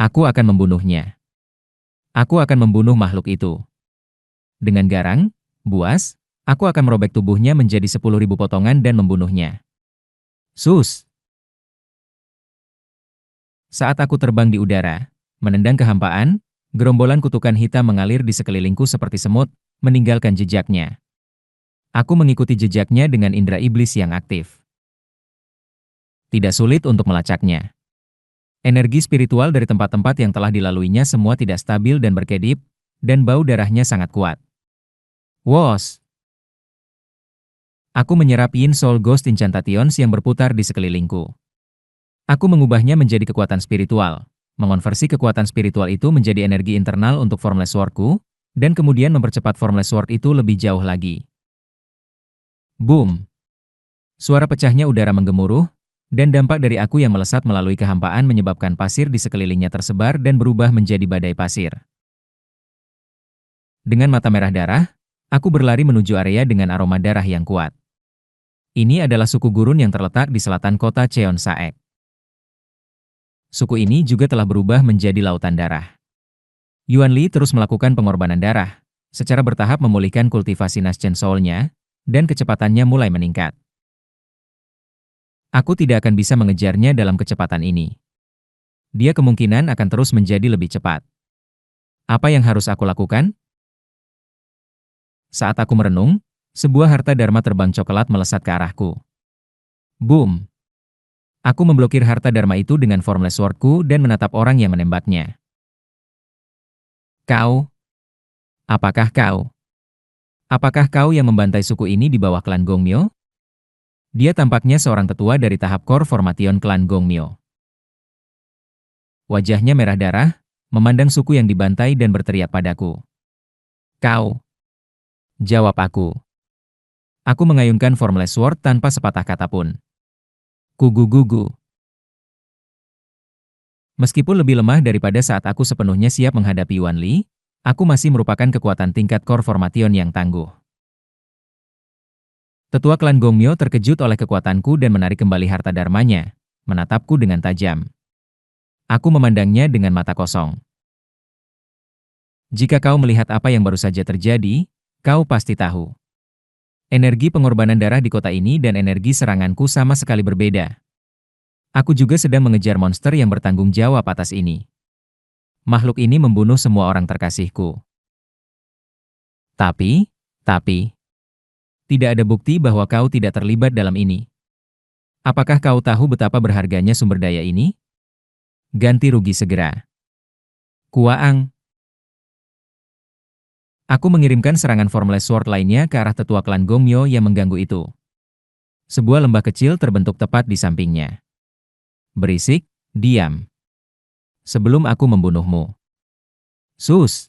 Aku akan membunuhnya. Aku akan membunuh makhluk itu. Dengan garang, buas, aku akan merobek tubuhnya menjadi 10.000 potongan dan membunuhnya. Sus! Saat aku terbang di udara, menendang kehampaan, gerombolan kutukan hitam mengalir di sekelilingku seperti semut, meninggalkan jejaknya. Aku mengikuti jejaknya dengan indera iblis yang aktif. Tidak sulit untuk melacaknya. Energi spiritual dari tempat-tempat yang telah dilaluinya semua tidak stabil dan berkedip, dan bau darahnya sangat kuat. Wos! Aku menyerap Yin Soul Ghost Incantations yang berputar di sekelilingku. Aku mengubahnya menjadi kekuatan spiritual, mengonversi kekuatan spiritual itu menjadi energi internal untuk Formless Sword-ku, dan kemudian mempercepat Formless Sword itu lebih jauh lagi. Boom! Suara pecahnya udara menggemuruh, dan dampak dari aku yang melesat melalui kehampaan menyebabkan pasir di sekelilingnya tersebar dan berubah menjadi badai pasir. Dengan mata merah darah, aku berlari menuju area dengan aroma darah yang kuat. Ini adalah suku gurun yang terletak di selatan kota Cheonsaek. Suku ini juga telah berubah menjadi lautan darah. Yuan Li terus melakukan pengorbanan darah, secara bertahap memulihkan kultivasi Naschen Soul-nya, dan kecepatannya mulai meningkat. Aku tidak akan bisa mengejarnya dalam kecepatan ini. Dia kemungkinan akan terus menjadi lebih cepat. Apa yang harus aku lakukan? Saat aku merenung, sebuah harta dharma terbang coklat melesat ke arahku. Boom! Aku memblokir harta dharma itu dengan Formless Sword-ku dan menatap orang yang menembaknya. Kau? Apakah kau? Apakah kau yang membantai suku ini di bawah klan Gongmyo? Dia tampaknya seorang tetua dari tahap core formation klan Gongmyo. Wajahnya merah darah, memandang suku yang dibantai dan berteriak padaku. Kau? Jawab aku. Aku mengayunkan Formless Sword tanpa sepatah kata pun. Kugu-gugu. Meskipun lebih lemah daripada saat aku sepenuhnya siap menghadapi Yuan Li, aku masih merupakan kekuatan tingkat core formation yang tangguh. Tetua klan Gongmyo terkejut oleh kekuatanku dan menarik kembali harta dharmanya, menatapku dengan tajam. Aku memandangnya dengan mata kosong. Jika kau melihat apa yang baru saja terjadi, kau pasti tahu. Energi pengorbanan darah di kota ini dan energi seranganku sama sekali berbeda. Aku juga sedang mengejar monster yang bertanggung jawab atas ini. Makhluk ini membunuh semua orang terkasihku. Tapi, tidak ada bukti bahwa kau tidak terlibat dalam ini. Apakah kau tahu betapa berharganya sumber daya ini? Ganti rugi segera. Kuaang. Aku mengirimkan serangan Formless Sword lainnya ke arah tetua klan Gongmyo yang mengganggu itu. Sebuah lembah kecil terbentuk tepat di sampingnya. Berisik, diam. Sebelum aku membunuhmu. Sus!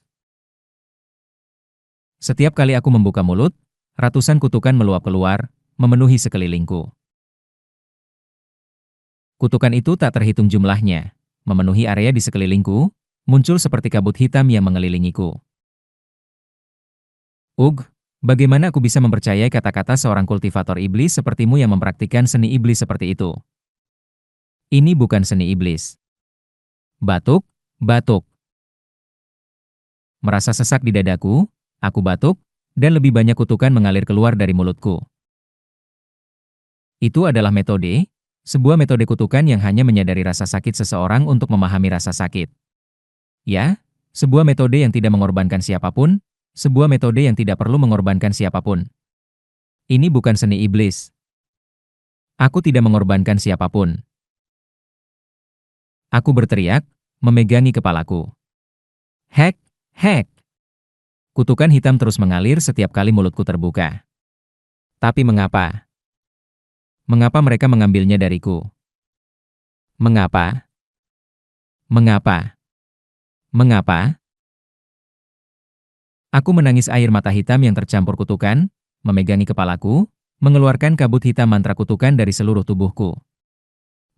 Setiap kali aku membuka mulut, ratusan kutukan meluap keluar, memenuhi sekelilingku. Kutukan itu tak terhitung jumlahnya, memenuhi area di sekelilingku, muncul seperti kabut hitam yang mengelilingiku. Bagaimana aku bisa mempercayai kata-kata seorang kultivator iblis sepertimu yang mempraktikkan seni iblis seperti itu? Ini bukan seni iblis. Batuk, batuk. Merasa sesak di dadaku, aku batuk, dan lebih banyak kutukan mengalir keluar dari mulutku. Itu adalah metode, sebuah metode kutukan yang hanya menyadari rasa sakit seseorang untuk memahami rasa sakit. Ya, sebuah metode yang tidak mengorbankan siapapun, sebuah metode yang tidak perlu mengorbankan siapapun. Ini bukan seni iblis. Aku tidak mengorbankan siapapun. Aku berteriak, memegangi kepalaku. Hek, hek. Kutukan hitam terus mengalir setiap kali mulutku terbuka. Tapi mengapa? Mengapa mereka mengambilnya dariku? Mengapa? Mengapa? Mengapa? Aku menangis air mata hitam yang tercampur kutukan, memegangi kepalaku, mengeluarkan kabut hitam mantra kutukan dari seluruh tubuhku.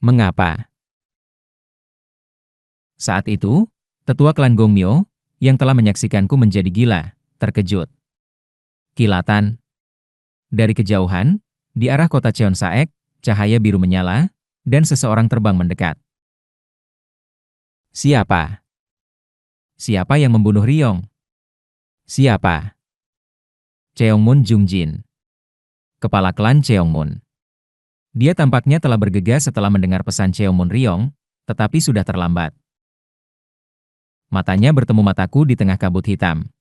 Mengapa? Saat itu, tetua klan Gongmyo, yang telah menyaksikanku menjadi gila, terkejut. Kilatan. Dari kejauhan, di arah kota Cheonsaek, cahaya biru menyala, dan seseorang terbang mendekat. Siapa? Siapa yang membunuh Ryong? Siapa? Cheongmun Jungjin, kepala klan Cheongmun. Dia tampaknya telah bergegas setelah mendengar pesan Cheongmun Ryong, tetapi sudah terlambat. Matanya bertemu mataku di tengah kabut hitam.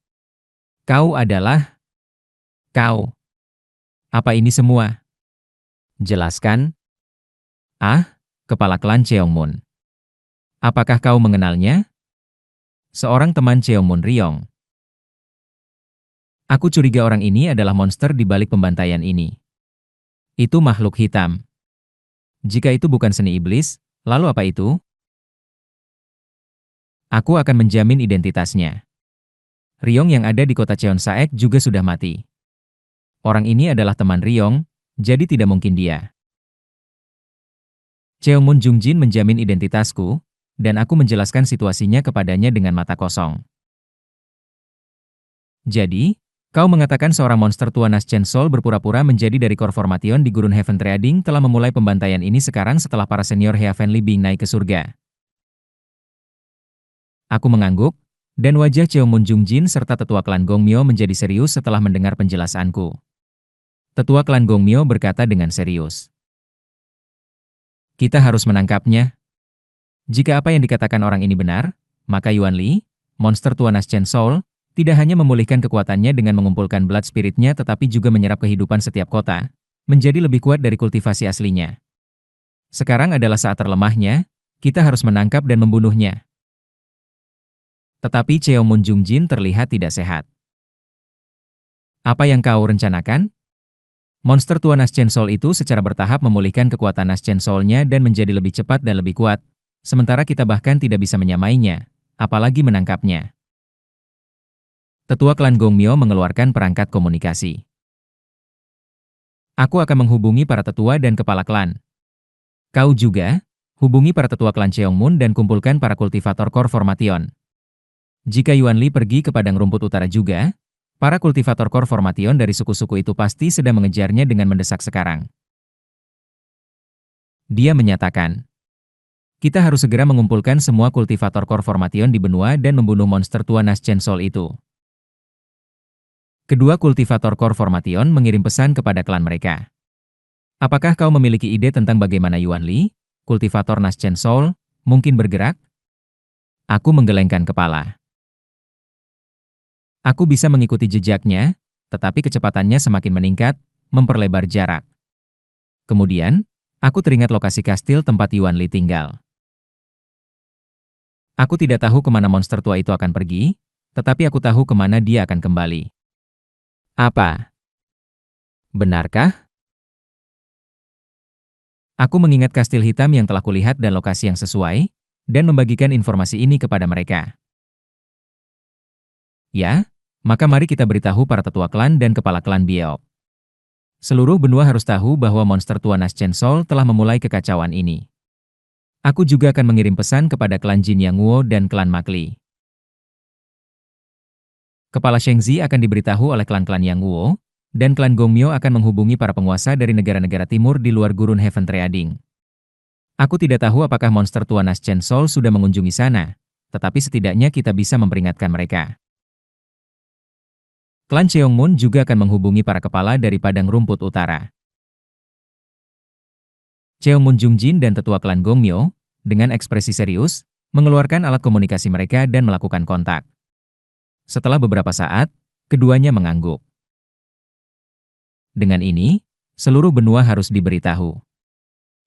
Kau adalah... Kau. Apa ini semua? Jelaskan. Ah, kepala klan Cheongmun. Apakah kau mengenalnya? Seorang teman Cheongmun Ryong. Aku curiga orang ini adalah monster di balik pembantaian ini. Itu makhluk hitam. Jika itu bukan seni iblis, lalu apa itu? Aku akan menjamin identitasnya. Ryong yang ada di kota Cheonsaek juga sudah mati. Orang ini adalah teman Ryong, jadi tidak mungkin dia. Cheongmun Jungjin menjamin identitasku, dan aku menjelaskan situasinya kepadanya dengan mata kosong. Jadi, kau mengatakan seorang monster tua Naschen Soul berpura-pura menjadi dari Core Formation di Gurun Heaven Trading telah memulai pembantaian ini sekarang setelah para senior Heavenly Being naik ke surga. Aku mengangguk, dan wajah Cheongmun Jungjin serta tetua klan Gongmyo menjadi serius setelah mendengar penjelasanku. Tetua klan Gongmyo berkata dengan serius. Kita harus menangkapnya. Jika apa yang dikatakan orang ini benar, maka Yuan Li, monster tua Naschen Soul, tidak hanya memulihkan kekuatannya dengan mengumpulkan blood spirit-nya tetapi juga menyerap kehidupan setiap kota, menjadi lebih kuat dari kultivasi aslinya. Sekarang adalah saat terlemahnya, kita harus menangkap dan membunuhnya. Tetapi Cheongmun Jungjin terlihat tidak sehat. Apa yang kau rencanakan? Monster tua Naschen Soul itu secara bertahap memulihkan kekuatan Naschen Soul-nya dan menjadi lebih cepat dan lebih kuat, sementara kita bahkan tidak bisa menyamainya, apalagi menangkapnya. Tetua klan Gongmyo mengeluarkan perangkat komunikasi. Aku akan menghubungi para tetua dan kepala klan. Kau juga, hubungi para tetua klan Cheongmun dan kumpulkan para kultivator Core Formation. Jika Yuan Li pergi ke padang rumput utara juga, para kultivator Core Formation dari suku-suku itu pasti sedang mengejarnya dengan mendesak sekarang. Dia menyatakan, kita harus segera mengumpulkan semua kultivator Core Formation di benua dan membunuh monster tua Naschen Soul itu. Kedua kultivator Core Formation mengirim pesan kepada klan mereka. Apakah kau memiliki ide tentang bagaimana Yuan Li, kultivator Naschen Soul, mungkin bergerak? Aku menggelengkan kepala. Aku bisa mengikuti jejaknya, tetapi kecepatannya semakin meningkat, memperlebar jarak. Kemudian, aku teringat lokasi kastil tempat Yuan Li tinggal. Aku tidak tahu kemana monster tua itu akan pergi, tetapi aku tahu kemana dia akan kembali. Apa? Benarkah? Aku mengingat kastil hitam yang telah kulihat dan lokasi yang sesuai, dan membagikan informasi ini kepada mereka. Ya, maka mari kita beritahu para tetua klan dan kepala klan Biao. Seluruh benua harus tahu bahwa monster tua Naschen Soul telah memulai kekacauan ini. Aku juga akan mengirim pesan kepada klan Jin Yang Wuo dan klan Makli. Kepala Shengzi akan diberitahu oleh klan-klan Yang Wuo, dan klan Gongmyo akan menghubungi para penguasa dari negara-negara timur di luar Gurun Heaven Trading. Aku tidak tahu apakah monster tua Naschen Soul sudah mengunjungi sana, tetapi setidaknya kita bisa memperingatkan mereka. Klan Cheongmun juga akan menghubungi para kepala dari Padang Rumput Utara. Cheongmun Jungjin dan tetua klan Gongmyo, dengan ekspresi serius, mengeluarkan alat komunikasi mereka dan melakukan kontak. Setelah beberapa saat, keduanya mengangguk. Dengan ini, seluruh benua harus diberitahu.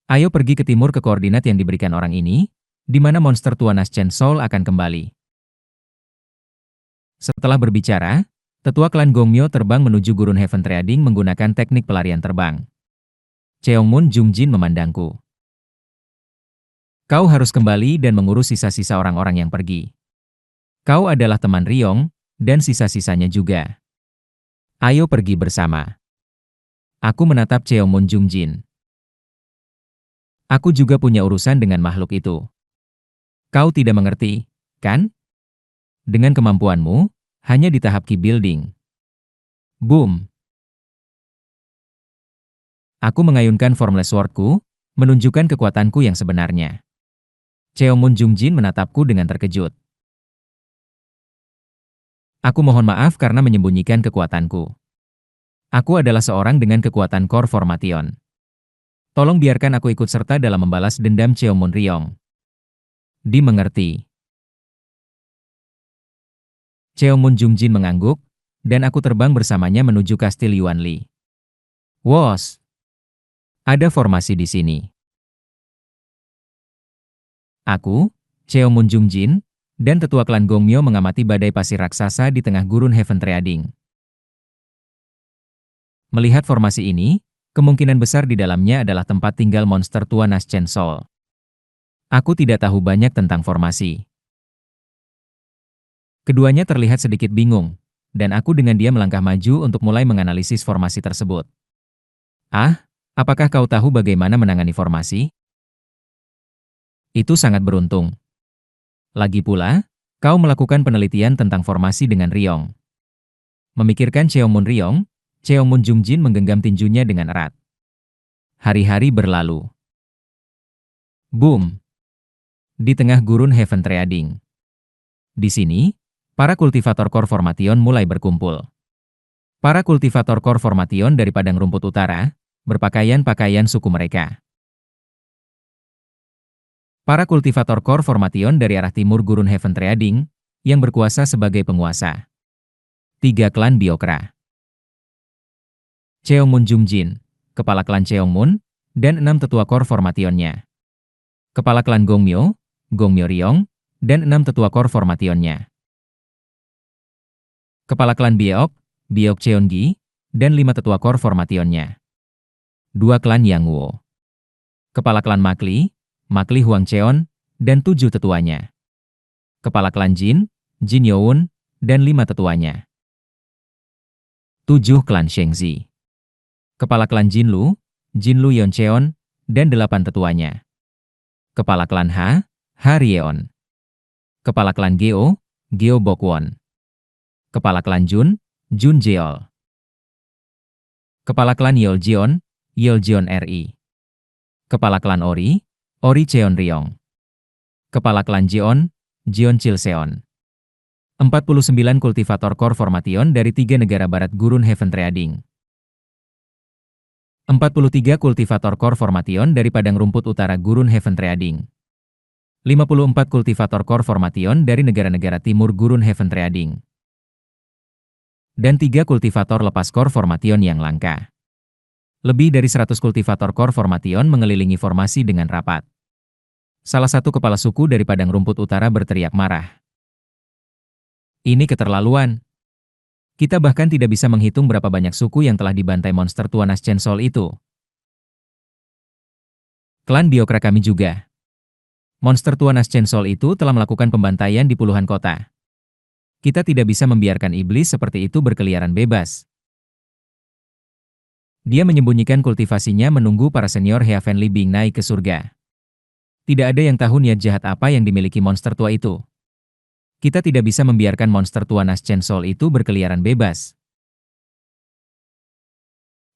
Ayo pergi ke timur ke koordinat yang diberikan orang ini, di mana monster tua Naschen Soul akan kembali. Setelah berbicara, tetua klan Gongmyo terbang menuju Gurun Heaven Trading menggunakan teknik pelarian terbang. Cheongmun Jungjin memandangku. Kau harus kembali dan mengurus sisa-sisa orang-orang yang pergi. Kau adalah teman Ryong, dan sisa-sisanya juga. Ayo pergi bersama. Aku menatap Cheongmun Jungjin. Aku juga punya urusan dengan makhluk itu. Kau tidak mengerti, kan? Dengan kemampuanmu, hanya di tahap key building. Boom! Aku mengayunkan formless swordku, menunjukkan kekuatanku yang sebenarnya. Cheongmun Jungjin menatapku dengan terkejut. Aku mohon maaf karena menyembunyikan kekuatanku. Aku adalah seorang dengan kekuatan Core Formation. Tolong biarkan aku ikut serta dalam membalas dendam Cheongmun Ryong. Dimengerti. Cheongmun Jungjin mengangguk, dan aku terbang bersamanya menuju kastil Yuanli. Wos! Ada formasi di sini. Aku, Cheongmun Jungjin, dan tetua klan Gongmyo mengamati badai pasir raksasa di tengah gurun Heaven Trading. Melihat formasi ini, kemungkinan besar di dalamnya adalah tempat tinggal monster tua Naschen Soul. Aku tidak tahu banyak tentang formasi. Keduanya terlihat sedikit bingung, dan aku dengan dia melangkah maju untuk mulai menganalisis formasi tersebut. Ah, apakah kau tahu bagaimana menangani formasi? Itu sangat beruntung. Lagi pula, kau melakukan penelitian tentang formasi dengan Ryong. Memikirkan Cheongmun Ryong, Cheongmun Jungjin menggenggam tinjunya dengan erat. Hari-hari berlalu. Boom! Di tengah gurun Heaven Trading. Di sini, para kultivator Core Formation mulai berkumpul. Para kultivator Core Formation dari padang rumput utara, berpakaian pakaian suku mereka. Para kultivator Core Formation dari arah timur gurun Heaven Trading, yang berkuasa sebagai penguasa. 3 klan Biokra. Cheongmun Jungjin, kepala klan Cheongmun, dan 6 tetua Core Formation-nya. Kepala klan Gongmyo, Gongmyo Ryong, dan 6 tetua Core Formation-nya. Kepala klan Biok, Biok Cheongi, dan 5 tetua Core Formation-nya. 2 klan Yangwo. Kepala klan Makli, Makli Huangcheon, dan 7 tetuanya. Kepala klan Jin, Jin Youn, dan 5 tetuanya. 7 klan Shengzi. Kepala klan Jinlu, Jinlu Yoncheon, dan 8 tetuanya. Kepala klan Ha, Ha Ryeon. Kepala klan Geo, Geo Bokwon. Kepala klan Jun, Jun Jeol. Kepala klan Yeoljeon, Yeoljeon RI. Kepala klan Ori, Ori Cheon Ryong. Kepala klan Jeon, Jeon Chilseon. 49 kultivator Core Formation dari 3 negara barat gurun Heaven Trading. 43 kultivator Core Formation dari padang rumput utara gurun Heaven Trading. 54 kultivator Core Formation dari negara-negara timur gurun Heaven Trading. Dan 3 kultivator lepas Core Formation yang langka. Lebih dari 100 kultivator Core Formation mengelilingi formasi dengan rapat. Salah satu kepala suku dari padang rumput utara berteriak marah. Ini keterlaluan. Kita bahkan tidak bisa menghitung berapa banyak suku yang telah dibantai monster tua Naschen Soul itu. Klan Biokra kami juga. Monster tua Naschen Soul itu telah melakukan pembantaian di puluhan kota. Kita tidak bisa membiarkan iblis seperti itu berkeliaran bebas. Dia menyembunyikan kultivasinya menunggu para senior Heavenly Being naik ke surga. Tidak ada yang tahu niat jahat apa yang dimiliki monster tua itu. Kita tidak bisa membiarkan monster tua Naschen Soul itu berkeliaran bebas.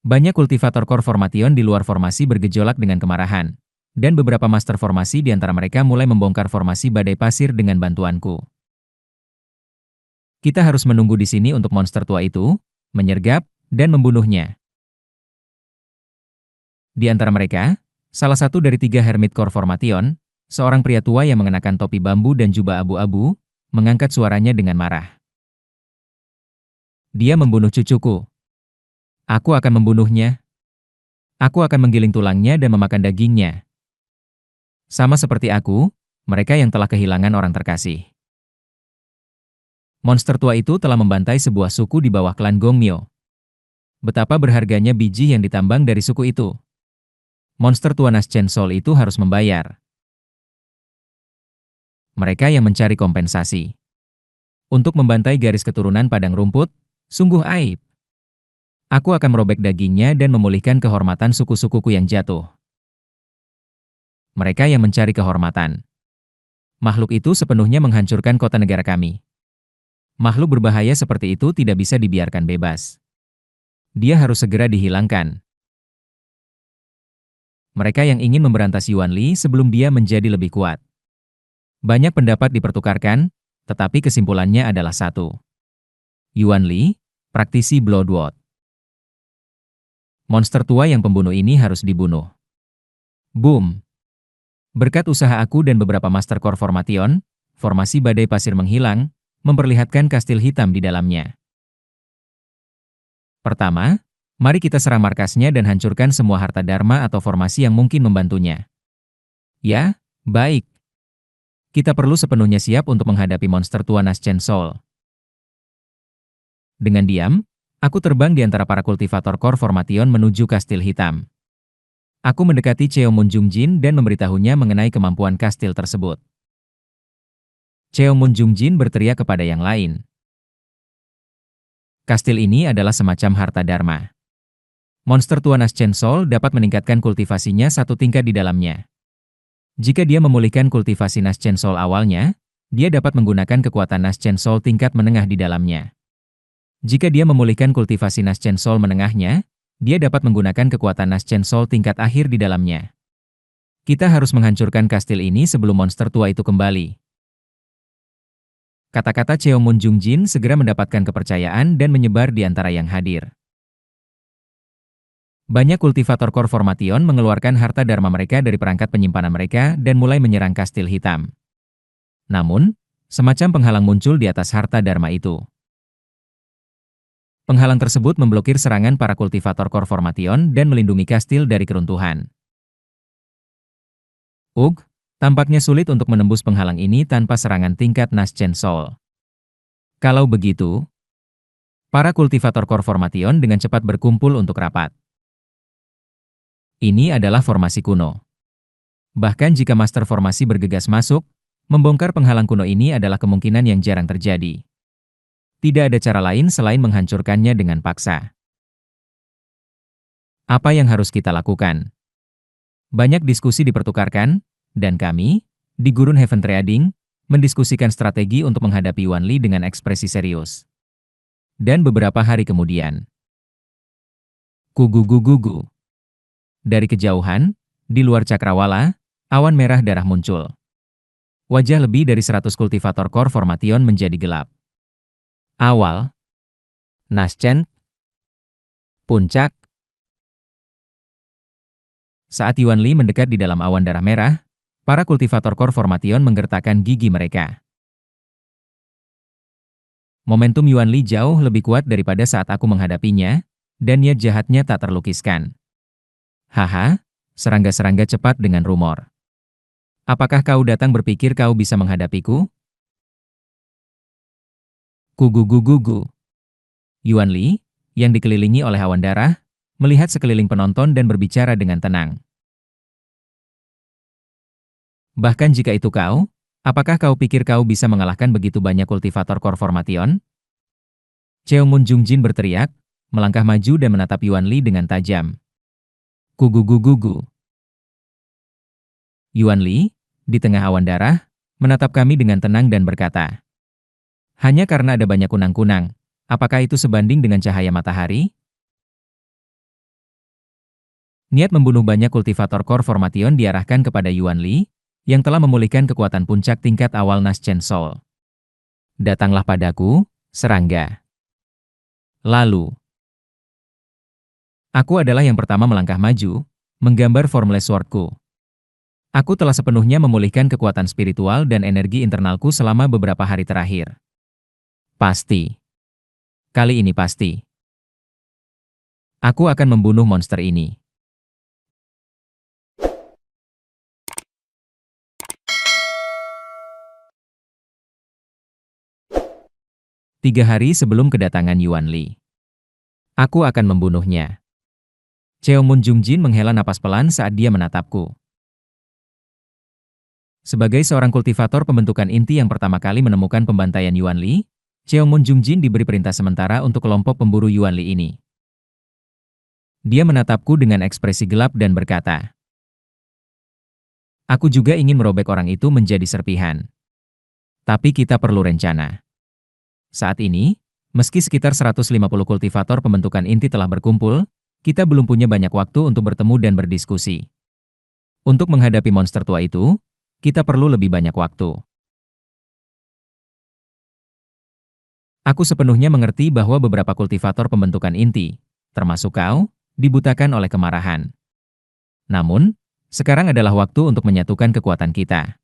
Banyak kultivator Core Formation di luar formasi bergejolak dengan kemarahan, dan beberapa master formasi di antara mereka mulai membongkar formasi badai pasir dengan bantuanku. Kita harus menunggu di sini untuk monster tua itu, menyergap, dan membunuhnya. Di antara mereka, salah satu dari 3 Hermit Core Formation, seorang pria tua yang mengenakan topi bambu dan jubah abu-abu, mengangkat suaranya dengan marah. Dia membunuh cucuku. Aku akan membunuhnya. Aku akan menggiling tulangnya dan memakan dagingnya. Sama seperti aku, mereka yang telah kehilangan orang terkasih. Monster tua itu telah membantai sebuah suku di bawah klan Gongmyo. Betapa berharganya biji yang ditambang dari suku itu. Monster tua Naschen Soul itu harus membayar. Mereka yang mencari kompensasi. Untuk membantai garis keturunan padang rumput, sungguh aib. Aku akan merobek dagingnya dan memulihkan kehormatan suku-sukuku yang jatuh. Mereka yang mencari kehormatan. Makhluk itu sepenuhnya menghancurkan kota negara kami. Makhluk berbahaya seperti itu tidak bisa dibiarkan bebas. Dia harus segera dihilangkan. Mereka yang ingin memberantas Yuanli sebelum dia menjadi lebih kuat. Banyak pendapat dipertukarkan, tetapi kesimpulannya adalah satu. Yuan Li, praktisi Bloodwood. Monster tua yang pembunuh ini harus dibunuh. Boom! Berkat usaha aku dan beberapa Master Core Formation, formasi badai pasir menghilang, memperlihatkan kastil hitam di dalamnya. Pertama, mari kita serang markasnya dan hancurkan semua harta Dharma atau formasi yang mungkin membantunya. Ya, baik. Kita perlu sepenuhnya siap untuk menghadapi monster tua Naschen Soul. Dengan diam, aku terbang di antara para kultivator Core Formation menuju kastil hitam. Aku mendekati Cheomun Jungjin dan memberitahunya mengenai kemampuan kastil tersebut. Cheomun Jungjin berteriak kepada yang lain. Kastil ini adalah semacam harta Dharma. Monster tua Naschen Soul dapat meningkatkan kultivasinya satu tingkat di dalamnya. Jika dia memulihkan kultivasi Naschen Soul awalnya, dia dapat menggunakan kekuatan Naschen Soul tingkat menengah di dalamnya. Jika dia memulihkan kultivasi Naschen Soul menengahnya, dia dapat menggunakan kekuatan Naschen Soul tingkat akhir di dalamnya. Kita harus menghancurkan kastil ini sebelum monster tua itu kembali. Kata-kata Cheomun Jungjin segera mendapatkan kepercayaan dan menyebar di antara yang hadir. Banyak kultivator Core Formation mengeluarkan harta Dharma mereka dari perangkat penyimpanan mereka dan mulai menyerang kastil hitam. Namun, semacam penghalang muncul di atas harta Dharma itu. Penghalang tersebut memblokir serangan para kultivator Core Formation dan melindungi kastil dari keruntuhan. Tampaknya sulit untuk menembus penghalang ini tanpa serangan tingkat Naschen Soul. Kalau begitu, para kultivator Core Formation dengan cepat berkumpul untuk rapat. Ini adalah formasi kuno. Bahkan jika Master Formasi bergegas masuk, membongkar penghalang kuno ini adalah kemungkinan yang jarang terjadi. Tidak ada cara lain selain menghancurkannya dengan paksa. Apa yang harus kita lakukan? Banyak diskusi dipertukarkan, dan kami, di Gurun Heaven Trading, mendiskusikan strategi untuk menghadapi Yuan Li dengan ekspresi serius. Dan beberapa hari kemudian, gugu. Dari kejauhan, di luar cakrawala, awan merah darah muncul. Wajah lebih dari 100 kultivator Core Formation menjadi gelap. Awal, Naschen, puncak. Saat Yuan Li mendekat di dalam awan darah merah, para kultivator Core Formation menggertakkan gigi mereka. Momentum Yuan Li jauh lebih kuat daripada saat aku menghadapinya, dan niat jahatnya tak terlukiskan. Haha, serangga-serangga cepat dengan rumor. Apakah kau datang berpikir kau bisa menghadapiku? Gugu. Yuan Li, yang dikelilingi oleh awan darah, melihat sekeliling penonton dan berbicara dengan tenang. Bahkan jika itu kau, apakah kau pikir kau bisa mengalahkan begitu banyak kultivator Core Formation? Cheomun Jungjin berteriak, melangkah maju dan menatap Yuan Li dengan tajam. Gugu. Yuan Li, di tengah awan darah, menatap kami dengan tenang dan berkata, hanya karena ada banyak kunang-kunang, apakah itu sebanding dengan cahaya matahari? Niat membunuh banyak kultivator Core Formation diarahkan kepada Yuan Li, yang telah memulihkan kekuatan puncak tingkat awal Naschen Soul. Datanglah padaku, serangga. Lalu, aku adalah yang pertama melangkah maju, menggambar Formless Sword-ku. Aku telah sepenuhnya memulihkan kekuatan spiritual dan energi internalku selama beberapa hari terakhir. Pasti. Kali ini pasti. Aku akan membunuh monster ini. Tiga hari sebelum kedatangan Yuan Li. Aku akan membunuhnya. Cheomun Jungjin menghela napas pelan saat dia menatapku. Sebagai seorang kultivator pembentukan inti yang pertama kali menemukan pembantaian Yuan Li, Cheomun Jungjin diberi perintah sementara untuk kelompok pemburu Yuan Li ini. Dia menatapku dengan ekspresi gelap dan berkata, aku juga ingin merobek orang itu menjadi serpihan. Tapi kita perlu rencana. Saat ini, meski sekitar 150 kultivator pembentukan inti telah berkumpul, kita belum punya banyak waktu untuk bertemu dan berdiskusi. Untuk menghadapi monster tua itu, kita perlu lebih banyak waktu. Aku sepenuhnya mengerti bahwa beberapa kultivator pembentukan inti, termasuk kau, dibutakan oleh kemarahan. Namun, sekarang adalah waktu untuk menyatukan kekuatan kita.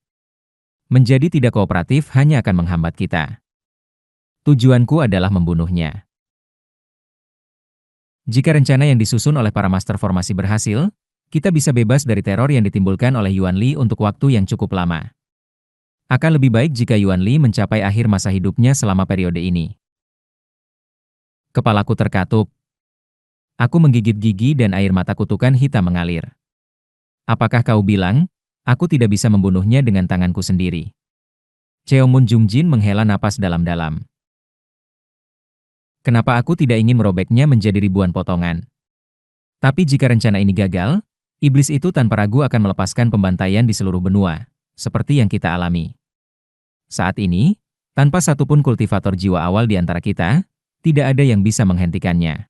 Menjadi tidak kooperatif hanya akan menghambat kita. Tujuanku adalah membunuhnya. Jika rencana yang disusun oleh para master formasi berhasil, kita bisa bebas dari teror yang ditimbulkan oleh Yuan Li untuk waktu yang cukup lama. Akan lebih baik jika Yuan Li mencapai akhir masa hidupnya selama periode ini. Kepalaku terkatup. Aku menggigit gigi dan air mata kutukan hitam mengalir. Apakah kau bilang, aku tidak bisa membunuhnya dengan tanganku sendiri? Cheomun Jungjin menghela napas dalam-dalam. Kenapa aku tidak ingin merobeknya menjadi ribuan potongan? Tapi jika rencana ini gagal, iblis itu tanpa ragu akan melepaskan pembantaian di seluruh benua, seperti yang kita alami. Saat ini, tanpa satupun kultivator jiwa awal di antara kita, tidak ada yang bisa menghentikannya.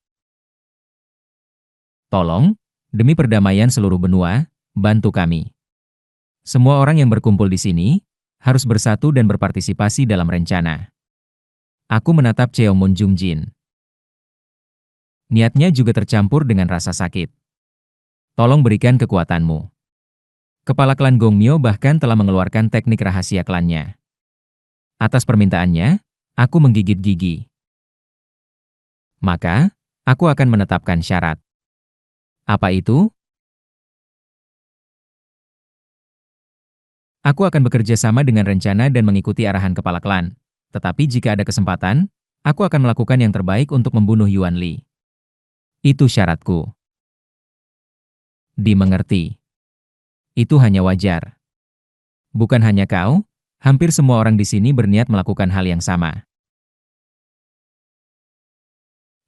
Tolong, demi perdamaian seluruh benua, bantu kami. Semua orang yang berkumpul di sini, harus bersatu dan berpartisipasi dalam rencana. Aku menatap Cheomun Jungjin. Niatnya juga tercampur dengan rasa sakit. Tolong berikan kekuatanmu. Kepala klan Gongmyo bahkan telah mengeluarkan teknik rahasia klannya. Atas permintaannya, aku menggigit gigi. Maka, aku akan menetapkan syarat. Apa itu? Aku akan bekerja sama dengan rencana dan mengikuti arahan kepala klan. Tetapi jika ada kesempatan, aku akan melakukan yang terbaik untuk membunuh Yuan Li. Itu syaratku. Dimengerti. Itu hanya wajar. Bukan hanya kau, hampir semua orang di sini berniat melakukan hal yang sama.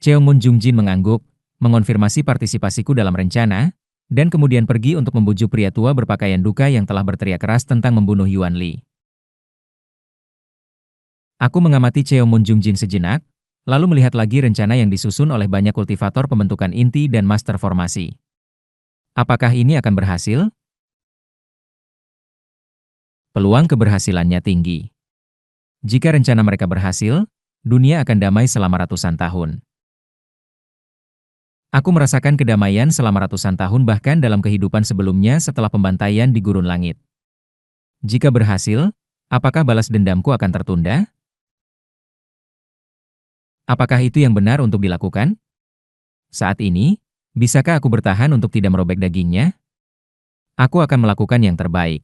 Cheomun Jungjin mengangguk, mengonfirmasi partisipasiku dalam rencana, dan kemudian pergi untuk membujuk pria tua berpakaian duka yang telah berteriak keras tentang membunuh Yuan Li. Aku mengamati Cheomun Jungjin sejenak, lalu melihat lagi rencana yang disusun oleh banyak kultivator pembentukan inti dan master formasi. Apakah ini akan berhasil? Peluang keberhasilannya tinggi. Jika rencana mereka berhasil, dunia akan damai selama ratusan tahun. Aku merasakan kedamaian selama ratusan tahun bahkan dalam kehidupan sebelumnya setelah pembantaian di Gurun Langit. Jika berhasil, apakah balas dendamku akan tertunda? Apakah itu yang benar untuk dilakukan? Saat ini, bisakah aku bertahan untuk tidak merobek dagingnya? Aku akan melakukan yang terbaik.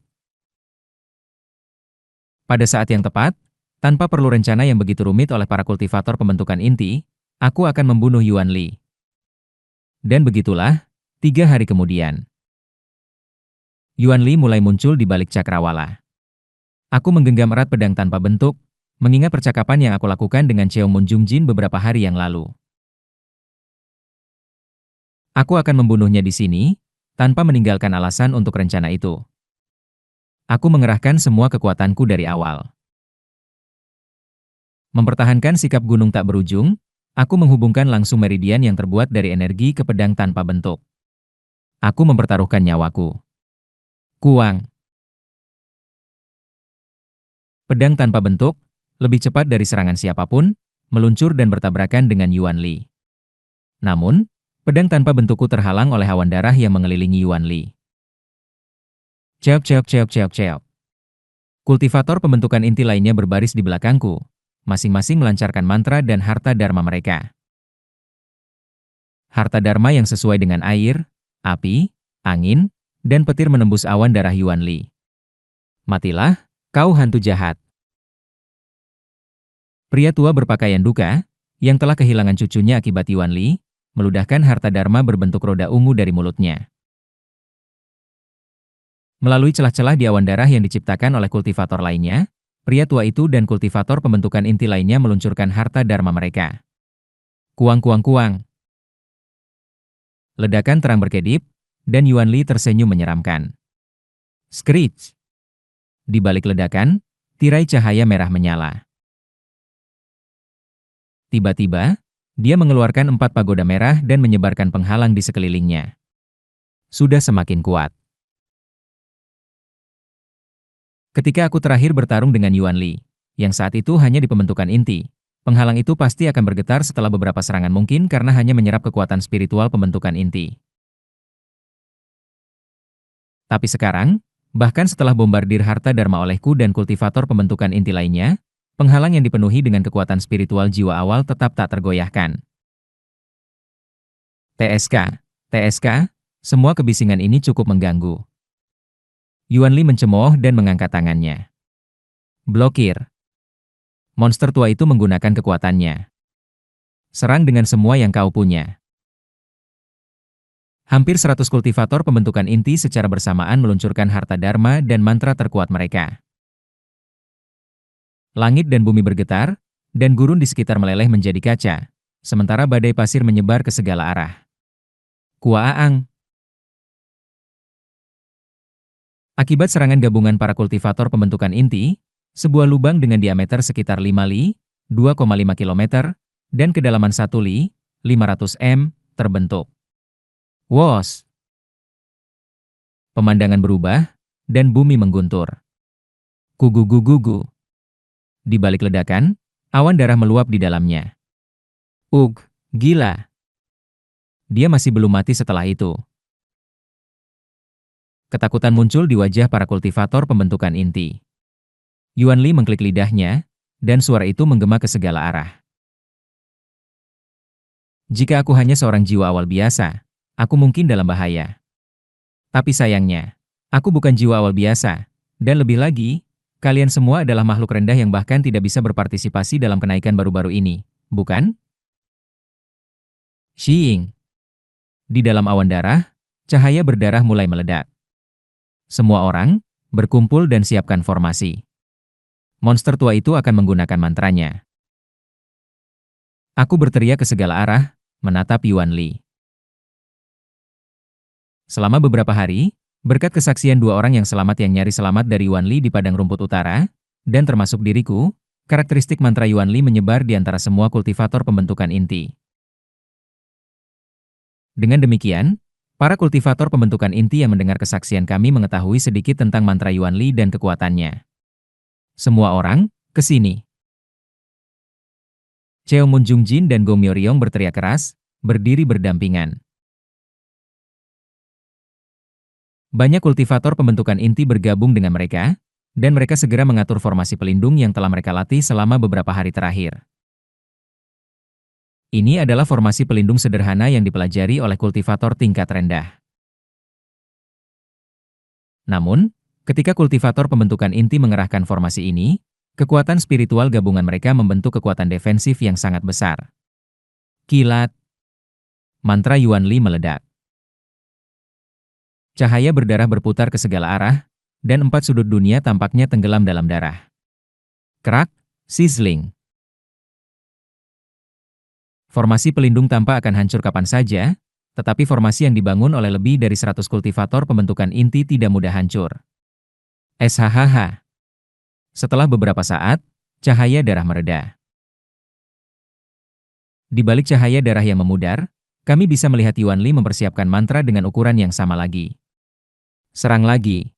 Pada saat yang tepat, tanpa perlu rencana yang begitu rumit oleh para kultivator pembentukan inti, aku akan membunuh Yuan Li. Dan begitulah, 3 hari kemudian. Yuan Li mulai muncul di balik cakrawala. Aku menggenggam erat pedang tanpa bentuk, mengingat percakapan yang aku lakukan dengan Cheomun Jungjin beberapa hari yang lalu. Aku akan membunuhnya di sini, tanpa meninggalkan alasan untuk rencana itu. Aku mengerahkan semua kekuatanku dari awal. Mempertahankan sikap gunung tak berujung, aku menghubungkan langsung meridian yang terbuat dari energi ke pedang tanpa bentuk. Aku mempertaruhkan nyawaku. Kuang. Pedang tanpa bentuk, lebih cepat dari serangan siapapun, meluncur dan bertabrakan dengan Yuan Li. Namun, pedang tanpa bentukku terhalang oleh awan darah yang mengelilingi Yuan Li. Ceok ceok ceok ceok ceok. Kultivator pembentukan inti lainnya berbaris di belakangku, masing-masing melancarkan mantra dan harta dharma mereka. Harta dharma yang sesuai dengan air, api, angin, dan petir menembus awan darah Yuan Li. Matilah, kau hantu jahat. Pria tua berpakaian duka, yang telah kehilangan cucunya akibat Yuan Li, meludahkan harta dharma berbentuk roda ungu dari mulutnya. Melalui celah-celah di awan darah yang diciptakan oleh kultivator lainnya, pria tua itu dan kultivator pembentukan inti lainnya meluncurkan harta dharma mereka. Kuang kuang kuang. Ledakan terang berkedip, dan Yuan Li tersenyum menyeramkan. Screech. Di balik ledakan, tirai cahaya merah menyala. Tiba-tiba, dia mengeluarkan 4 pagoda merah dan menyebarkan penghalang di sekelilingnya. Sudah semakin kuat. Ketika aku terakhir bertarung dengan Yuan Li, yang saat itu hanya di pembentukan inti, Penghalang itu pasti akan bergetar setelah beberapa serangan mungkin karena hanya menyerap kekuatan spiritual pembentukan inti. Tapi sekarang, bahkan setelah bombardir harta dharma olehku dan kultivator pembentukan inti lainnya, penghalang yang dipenuhi dengan kekuatan spiritual jiwa awal tetap tak tergoyahkan. TSK, TSK, semua kebisingan ini cukup mengganggu. Yuan Li mencemooh dan mengangkat tangannya. Blokir. Monster tua itu menggunakan kekuatannya. Serang dengan semua yang kau punya. Hampir 100 kultivator pembentukan inti secara bersamaan meluncurkan harta dharma dan mantra terkuat mereka. Langit dan bumi bergetar, dan gurun di sekitar meleleh menjadi kaca, sementara badai pasir menyebar ke segala arah. Kuaang. Akibat serangan gabungan para kultivator pembentukan inti, sebuah lubang dengan diameter sekitar 5 li, 2,5 km, dan kedalaman 1 li, 500 m, terbentuk. Wos! Pemandangan berubah, dan bumi mengguntur. Kugu-gugu-gugu. Di balik ledakan, awan darah meluap di dalamnya. Gila! Dia masih belum mati setelah itu. Ketakutan muncul di wajah para kultivator pembentukan inti. Yuan Li mengklik lidahnya, dan suara itu menggema ke segala arah. Jika aku hanya seorang jiwa awal biasa, aku mungkin dalam bahaya. Tapi sayangnya, aku bukan jiwa awal biasa, dan lebih lagi, kalian semua adalah makhluk rendah yang bahkan tidak bisa berpartisipasi dalam kenaikan baru-baru ini, bukan? Xiying. Di dalam awan darah, cahaya berdarah mulai meledak. Semua orang, berkumpul dan siapkan formasi. Monster tua itu akan menggunakan mantranya. Aku berteriak ke segala arah, menatap Yuan Li. Selama beberapa hari, berkat kesaksian dua orang yang nyaris selamat dari Yuan Li di padang rumput utara, dan termasuk diriku, karakteristik mantra Yuan Li menyebar di antara semua kultivator pembentukan inti. Dengan demikian, para kultivator pembentukan inti yang mendengar kesaksian kami mengetahui sedikit tentang mantra Yuan Li dan kekuatannya. Semua orang, ke sini. Cheo Moon Jung Jin dan Gong Myoryong berteriak keras, berdiri berdampingan. Banyak kultivator pembentukan inti bergabung dengan mereka, dan mereka segera mengatur formasi pelindung yang telah mereka latih selama beberapa hari terakhir. Ini adalah formasi pelindung sederhana yang dipelajari oleh kultivator tingkat rendah. Namun, ketika kultivator pembentukan inti mengerahkan formasi ini, kekuatan spiritual gabungan mereka membentuk kekuatan defensif yang sangat besar. Kilat. Mantra Yuan Li meledak. Cahaya berdarah berputar ke segala arah, dan 4 sudut dunia tampaknya tenggelam dalam darah. Kerak, sizzling. Formasi pelindung tampak akan hancur kapan saja, tetapi formasi yang dibangun oleh lebih dari 100 kultivator pembentukan inti tidak mudah hancur. SHHH. Setelah beberapa saat, cahaya darah mereda. Di balik cahaya darah yang memudar, kami bisa melihat Yuan Li mempersiapkan mantra dengan ukuran yang sama lagi. Serang lagi.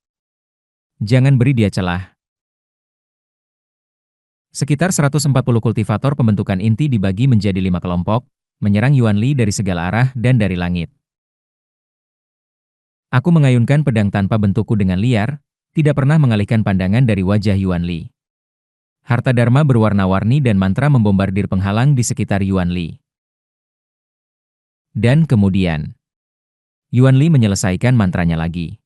Jangan beri dia celah. Sekitar 140 kultivator pembentukan inti dibagi menjadi 5 kelompok, menyerang Yuan Li dari segala arah dan dari langit. Aku mengayunkan pedang tanpa bentukku dengan liar, tidak pernah mengalihkan pandangan dari wajah Yuan Li. Harta dharma berwarna-warni dan mantra membombardir penghalang di sekitar Yuan Li. Dan kemudian, Yuan Li menyelesaikan mantranya lagi.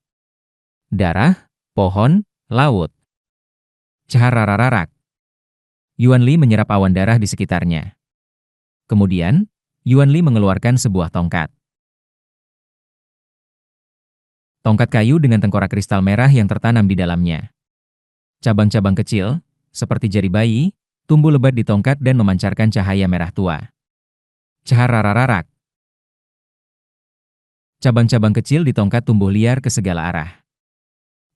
Darah, pohon, laut. Caharararak. Yuan Li menyerap awan darah di sekitarnya. Kemudian, Yuan Li mengeluarkan sebuah tongkat. Tongkat kayu dengan tengkorak kristal merah yang tertanam di dalamnya. Cabang-cabang kecil, seperti jari bayi, tumbuh lebat di tongkat dan memancarkan cahaya merah tua. Caharararak. Cabang-cabang kecil di tongkat tumbuh liar ke segala arah.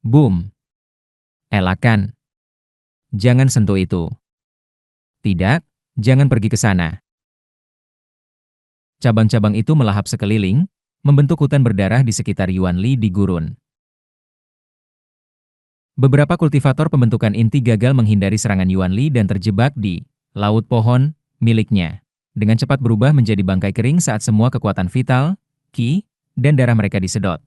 Boom. Elakkan. Jangan sentuh itu. Tidak, jangan pergi ke sana. Cabang-cabang itu melahap sekeliling, membentuk hutan berdarah di sekitar Yuan Li di gurun. Beberapa kultivator pembentukan inti gagal menghindari serangan Yuan Li dan terjebak di laut pohon, miliknya, dengan cepat berubah menjadi bangkai kering saat semua kekuatan vital, ki, dan darah mereka disedot.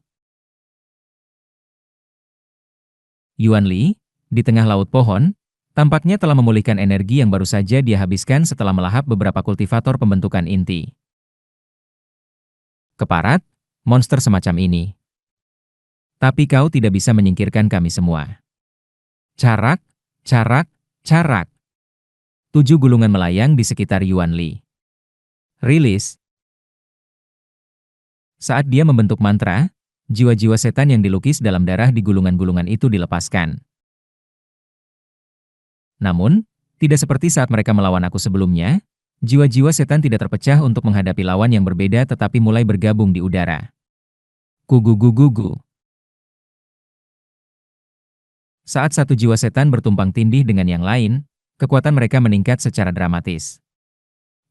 Yuan Li, di tengah laut pohon, tampaknya telah memulihkan energi yang baru saja dia habiskan setelah melahap beberapa kultivator pembentukan inti. Keparat, monster semacam ini. Tapi kau tidak bisa menyingkirkan kami semua. Carak, carak, carak. 7 gulungan melayang di sekitar Yuan Li. Rilis. Saat dia membentuk mantra, jiwa-jiwa setan yang dilukis dalam darah di gulungan-gulungan itu dilepaskan. Namun, tidak seperti saat mereka melawan aku sebelumnya, jiwa-jiwa setan tidak terpecah untuk menghadapi lawan yang berbeda tetapi mulai bergabung di udara. Gugu-gugu-gugu. Saat satu jiwa setan bertumpang tindih dengan yang lain, kekuatan mereka meningkat secara dramatis.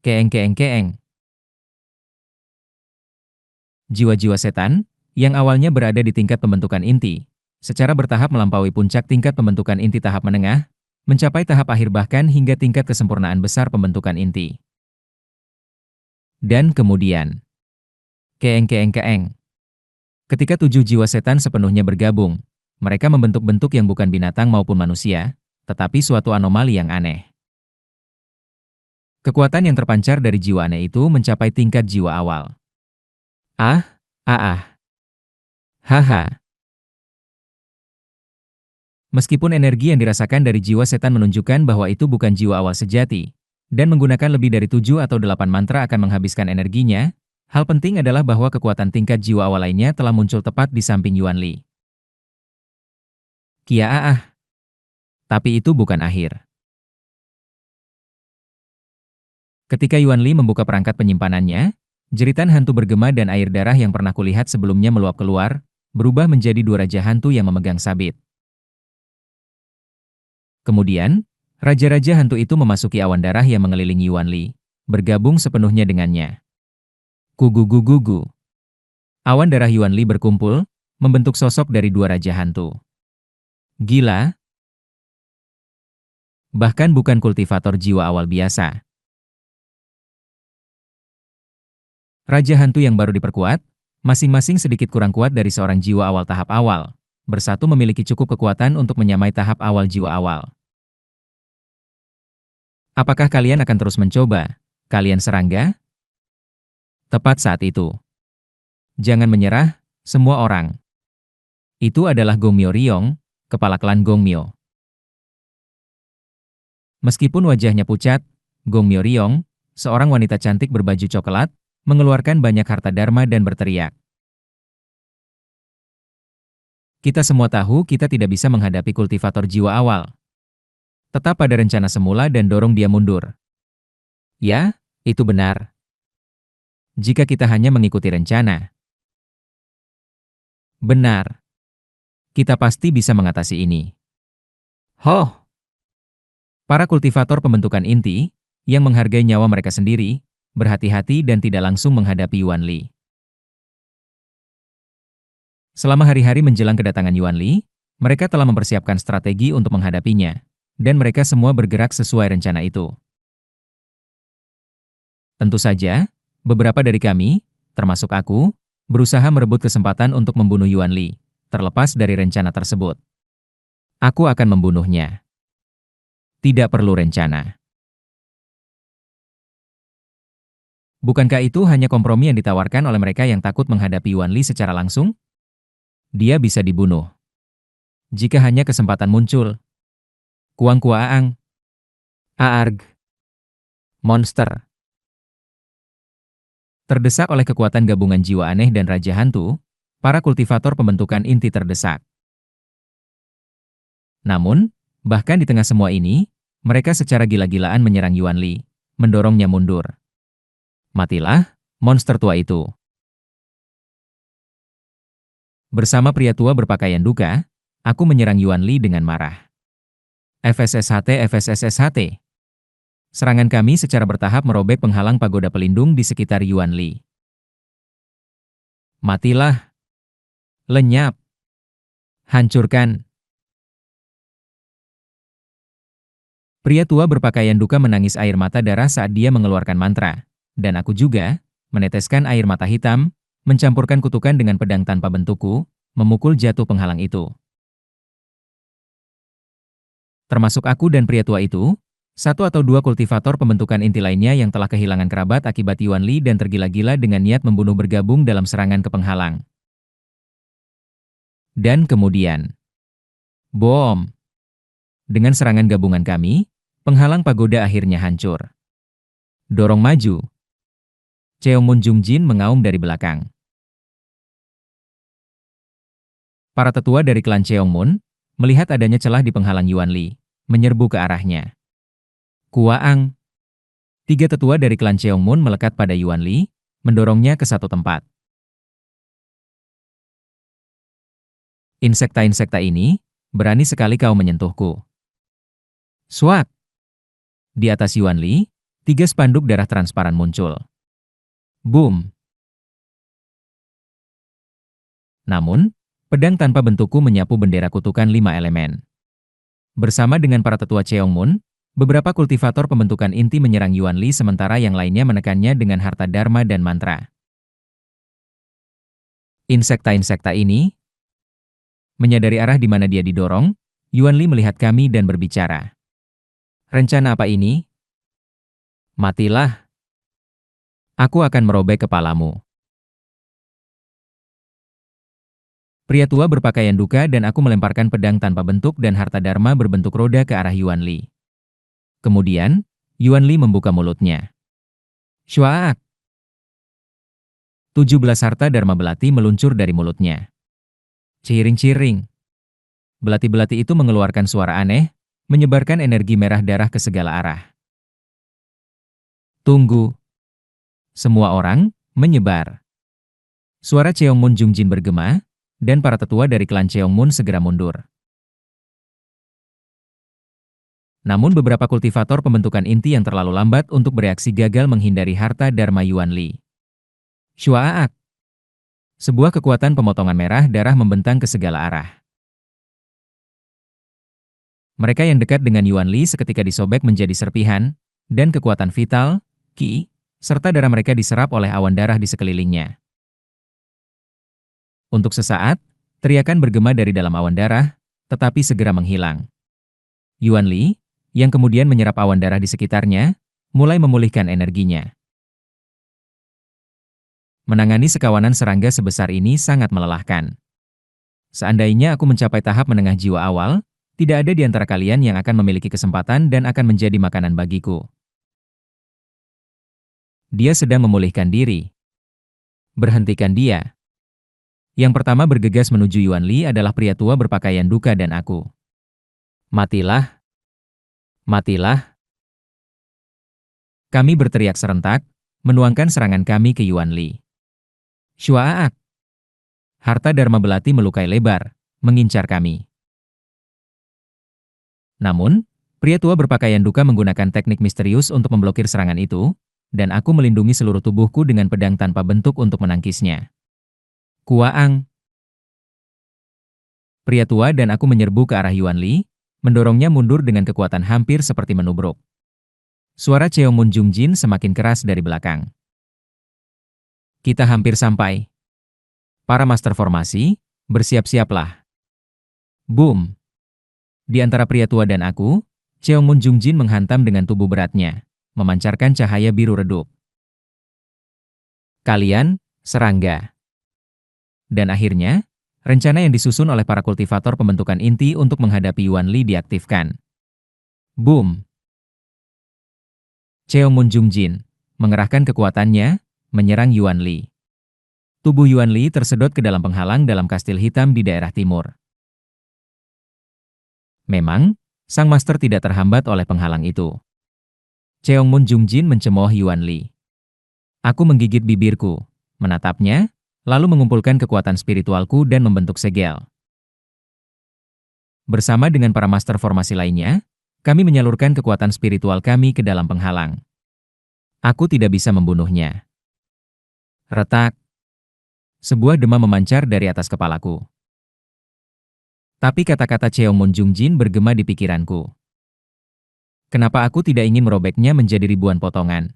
Keeng-keeng-keeng. Jiwa-jiwa setan, yang awalnya berada di tingkat pembentukan inti, secara bertahap melampaui puncak tingkat pembentukan inti tahap menengah, mencapai tahap akhir bahkan hingga tingkat kesempurnaan besar pembentukan inti. Dan kemudian, keeng-keeng-keeng. Ketika 7 jiwa setan sepenuhnya bergabung, mereka membentuk bentuk yang bukan binatang maupun manusia, tetapi suatu anomali yang aneh. Kekuatan yang terpancar dari jiwa aneh itu mencapai tingkat jiwa awal. Ah, ah, ah. Haha. Meskipun energi yang dirasakan dari jiwa setan menunjukkan bahwa itu bukan jiwa awal sejati, dan menggunakan lebih dari 7 atau 8 mantra akan menghabiskan energinya, hal penting adalah bahwa kekuatan tingkat jiwa awal lainnya telah muncul tepat di samping Yuan Li. Kia ah. Tapi itu bukan akhir. Ketika Yuan Li membuka perangkat penyimpanannya, jeritan hantu bergema dan air darah yang pernah kulihat sebelumnya meluap keluar, berubah menjadi 2 raja hantu yang memegang sabit. Kemudian, raja-raja hantu itu memasuki awan darah yang mengelilingi Yuan Li, bergabung sepenuhnya dengannya. Gugu-gugu-gugu. Awan darah Yuan Li berkumpul, membentuk sosok dari 2 raja hantu. Gila. Bahkan bukan kultivator jiwa awal biasa. Raja hantu yang baru diperkuat, masing-masing sedikit kurang kuat dari seorang jiwa awal tahap awal. Bersatu memiliki cukup kekuatan untuk menyamai tahap awal jiwa awal. Apakah kalian akan terus mencoba? Kalian serangga? Tepat saat itu. Jangan menyerah, semua orang. Itu adalah Gongmyo Ryong, kepala klan Gongmyo. Meskipun wajahnya pucat, Gongmyo Ryong, seorang wanita cantik berbaju coklat, mengeluarkan banyak harta dharma dan berteriak. Kita semua tahu kita tidak bisa menghadapi kultivator jiwa awal. Tetap pada rencana semula dan dorong dia mundur. Ya, itu benar. Jika kita hanya mengikuti rencana. Benar. Kita pasti bisa mengatasi ini. Hoh! Para kultivator pembentukan inti, yang menghargai nyawa mereka sendiri, berhati-hati dan tidak langsung menghadapi Yuan Li. Selama hari-hari menjelang kedatangan Yuan Li, mereka telah mempersiapkan strategi untuk menghadapinya, dan mereka semua bergerak sesuai rencana itu. Tentu saja, beberapa dari kami, termasuk aku, berusaha merebut kesempatan untuk membunuh Yuan Li, terlepas dari rencana tersebut. Aku akan membunuhnya. Tidak perlu rencana. Bukankah itu hanya kompromi yang ditawarkan oleh mereka yang takut menghadapi Yuan Li secara langsung? Dia bisa dibunuh. Jika hanya kesempatan muncul. Kuang kuaang. Aarg. Monster. Terdesak oleh kekuatan gabungan jiwa aneh dan raja hantu, para kultivator pembentukan inti terdesak. Namun, bahkan di tengah semua ini, mereka secara gila-gilaan menyerang Yuan Li, mendorongnya mundur. Matilah, monster tua itu. Bersama pria tua berpakaian duka, aku menyerang Yuan Li dengan marah. FSSHT FSSSHT. Serangan kami secara bertahap merobek penghalang pagoda pelindung di sekitar Yuan Li. Matilah. Lenyap. Hancurkan. Pria tua berpakaian duka menangis air mata darah saat dia mengeluarkan mantra. Dan aku juga, meneteskan air mata hitam, mencampurkan kutukan dengan pedang tanpa bentukku, memukul jatuh penghalang itu. Termasuk aku dan pria tua itu, satu atau dua kultivator pembentukan inti lainnya yang telah kehilangan kerabat akibat Yuan Li dan tergila-gila dengan niat membunuh bergabung dalam serangan ke penghalang. Dan kemudian, bom! Dengan serangan gabungan kami, penghalang pagoda akhirnya hancur. Dorong maju. Cheongmun Jungjin mengaum dari belakang. Para tetua dari klan Cheongmun, melihat adanya celah di penghalang Yuan Li, menyerbu ke arahnya. Kuaang. Tiga tetua dari klan Cheongmun melekat pada Yuan Li, mendorongnya ke satu tempat. Insekta-insekta ini, berani sekali kau menyentuhku. Swat! Di atas Yuan Li, tiga spanduk darah transparan muncul. Boom! Namun, pedang tanpa bentukku menyapu bendera kutukan 5 elemen. Bersama dengan para tetua Cheongmun, beberapa kultivator pembentukan inti menyerang Yuan Li sementara yang lainnya menekannya dengan harta dharma dan mantra. Insekta-insekta ini menyadari arah di mana dia didorong, Yuan Li melihat kami dan berbicara. Rencana apa ini? Matilah. Aku akan merobek kepalamu. Pria tua berpakaian duka dan aku melemparkan pedang tanpa bentuk dan harta dharma berbentuk roda ke arah Yuan Li. Kemudian, Yuan Li membuka mulutnya. Shuaak! 17 harta dharma belati meluncur dari mulutnya. Ciring-ciring. Belati-belati itu mengeluarkan suara aneh, menyebarkan energi merah darah ke segala arah. Tunggu. Semua orang, menyebar. Suara Cheongmun Jungjin bergema, dan para tetua dari klan Cheongmun segera mundur. Namun beberapa kultivator pembentukan inti yang terlalu lambat untuk bereaksi gagal menghindari harta dharma Yuan Li. Shuaak! Sebuah kekuatan pemotongan merah darah membentang ke segala arah. Mereka yang dekat dengan Yuan Li seketika disobek menjadi serpihan, dan kekuatan vital, Qi, serta darah mereka diserap oleh awan darah di sekelilingnya. Untuk sesaat, teriakan bergema dari dalam awan darah, tetapi segera menghilang. Yuan Li, yang kemudian menyerap awan darah di sekitarnya, mulai memulihkan energinya. Menangani sekawanan serangga sebesar ini sangat melelahkan. Seandainya aku mencapai tahap menengah jiwa awal, tidak ada di antara kalian yang akan memiliki kesempatan dan akan menjadi makanan bagiku. Dia sedang memulihkan diri. Berhentikan dia. Yang pertama bergegas menuju Yuan Li adalah pria tua berpakaian duka dan aku. Matilah. Matilah. Kami berteriak serentak, menuangkan serangan kami ke Yuan Li. Shuaak! Harta dharma belati melukai lebar, mengincar kami. Namun, pria tua berpakaian duka menggunakan teknik misterius untuk memblokir serangan itu, dan aku melindungi seluruh tubuhku dengan pedang tanpa bentuk untuk menangkisnya. Kuaang! Pria tua dan aku menyerbu ke arah Yuan Li, mendorongnya mundur dengan kekuatan hampir seperti menubruk. Suara Cheongmun Jungjin semakin keras dari belakang. Kita hampir sampai. Para master formasi, bersiap-siaplah. Boom! Di antara pria tua dan aku, Cheongmun Jungjin menghantam dengan tubuh beratnya, memancarkan cahaya biru redup. Kalian, serangga. Dan akhirnya, rencana yang disusun oleh para kultivator pembentukan inti untuk menghadapi Yuan Li diaktifkan. Boom! Cheongmun Jungjin mengerahkan kekuatannya, menyerang Yuan Li. Tubuh Yuan Li tersedot ke dalam penghalang dalam kastil hitam di daerah timur. Memang, sang master tidak terhambat oleh penghalang itu. Cheongmun Jungjin mencemooh Yuan Li. Aku menggigit bibirku, menatapnya, lalu mengumpulkan kekuatan spiritualku dan membentuk segel. Bersama dengan para master formasi lainnya, kami menyalurkan kekuatan spiritual kami ke dalam penghalang. Aku tidak bisa membunuhnya. Retak. Sebuah demam memancar dari atas kepalaku. Tapi kata-kata Cheongmun Jungjin bergema di pikiranku. Kenapa aku tidak ingin merobeknya menjadi ribuan potongan?